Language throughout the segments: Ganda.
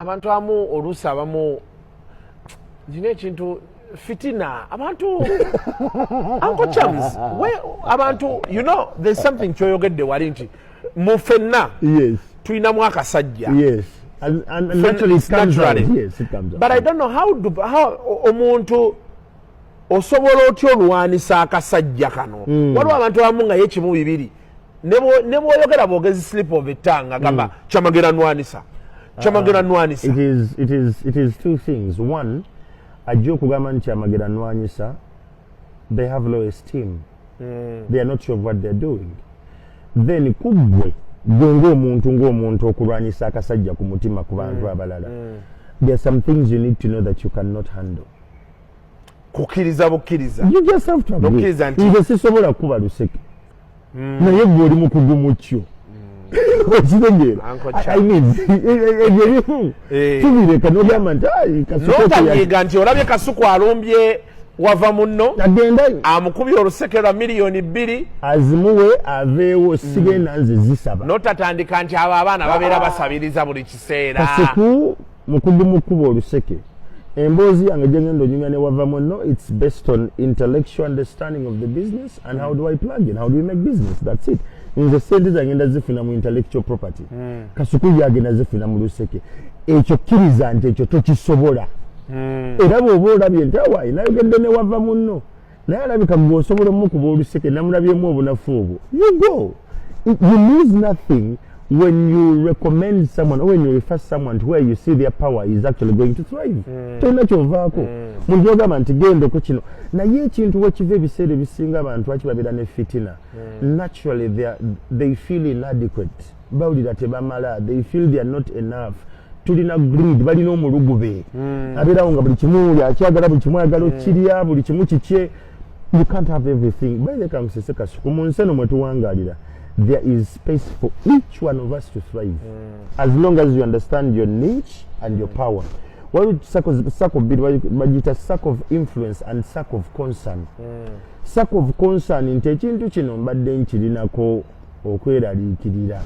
abantu amu oluusi abamu gino ekintu fitina abantu Uncle Chams abantu you know there's something kyoyogedde wali nti mu ffenna tulinamu akasajja and naturally it comes out. Yes, it comes out. But I don't know how omuntu osobola otyo olwanisa akasajja kano waliwo abantu abamu nga yekimu bibiri ne bwoyogera bwogezi slip of a tongue agamba kyamagera nwanisa it is two things. One, ajja okugamba nti kyamagera nwanisa, they have low esteem. They are not sure of what they're doing. Then kubwe ng'omuntu okulwanyisa akasajja ku mutima ku bantu abalala. There are some things you need to know that you cannot handle. Kukkiriza bukkiriza. You just have to agree. Nze sisobola kuba luseke. Naye gwe oli mu kugumu kyo. I mean, tubireka n'ogamba nti notanyiga nti olabye Kasuku alumbye wava munno amukubye oluseke lwa miliyoni 2 azimuwe aveewo sigenda nze zisaba notatandika nti abo abaana babeera basabiriza buli kiseera Kasuku mukugumu kuba oluseke emboozi yange gyengenda onyumya ne wava munno it's based on intellectual understanding of the business and how do I plug in, how do we make business, that's it. Nze sente zagenda zifuna mu intellectual property Kasuku yagenda zifuna mu luseke ekyo kkiriza nti ekyo tokisobola era bw'oba olabye nti awa nayogedde ne wava munno naye alabika gwe osobola omukuba oluseke namulabyemu obunafu obwo you go you lose nothing when you recommend someone or when you refer someone to where you see their power is actually going to thrive tolina kyovaako muntu ogamba nti genda ku kino naye ekintu wekiva ebiseera ebisinga abantu lwaki babeera ne fitina naturally they feel inadequate bawulira tebamala they feel they are not enough tulina greed balina omulugube abeerawo nga buli kimu akyagala buli kimu ayagala okirya buli kimu kikye you can't have everything baleka nkusese Kasuku mu nsi eno mwe tuwangaalira there is space for each one of us to thrive as long as you understand your niche and your power. What circle bagita circle of influence and circle of concern. Circle of concern nti ekintu kino mbadde nkirinako okweraliikirira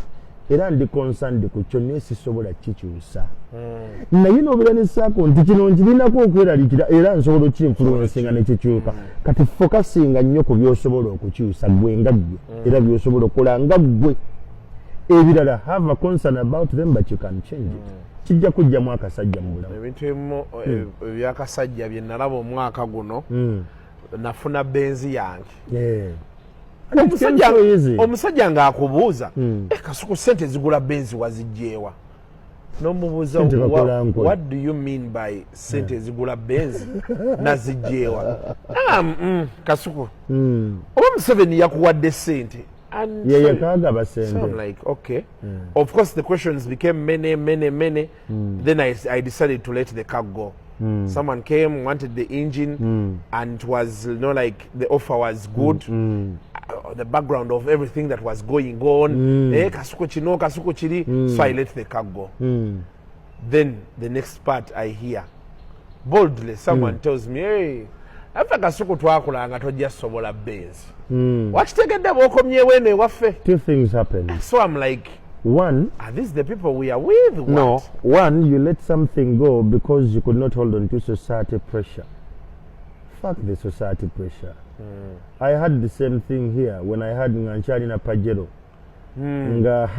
era ndi concerned ku kyo neesisobola kikyusa naye n'obeera ne circle nti kino nkirinako okweraliikira era nsobola okinfluencinga nekikyuka kati focusinga nnyo ku byosobola okukyusa gwe nga ggwe era byosobola okukola nga ggwe ebirala have a concern about them but you can change it kijja kujjamu akasajja mu bulamu ebintu ebimu ebyakasajja bye nalaba omwaka guno nafuna benzi yange omusajja ng'akubuuza Kasuku sente zigula benzi wazigyewa n'omubuuza what do you mean by sente zigula benzi nazigyewa Kasuku oba Museveni yakuwadde sente yeyakagaba sente so I'm like okay of course the questions became many then I decided to let the car go. Someone came, wanted the engine, and it was, you know, like the offer was good. The background of everything that was going on. Kasuku chino, Kasuku chiri. So I let the car go. Then the next part I hear boldly someone tells me, hey, after Kasuku twakulanga tojja sobola base. Wakitegedde bwokomye wene waffe. Two things happen. So I'm like, one, are these the people we are with? What? No. One, you let something go because you could not hold on to society pressure. Fuck the society pressure. I had the same thing here when I had Nganchari na Pajero. Nga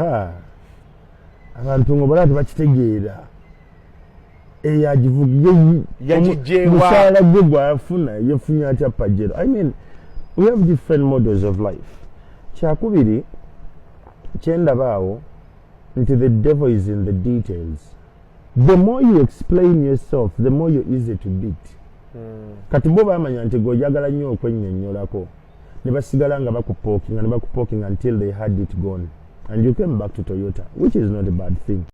abantu ngo balati bakitegeera. Musala gwe gwafuna yafunya atya Pajero. I mean, we have different models of life. Kyakubiri kyenda baawo nti the devil is in the details. The more you explain yourself, the more you're easy to beat. Kati bo bamanya nti gojagala nnyo okwennyonnyolako ne basigala nga bakupookinga until they had it gone and you came back to Toyota, which is not a bad thing.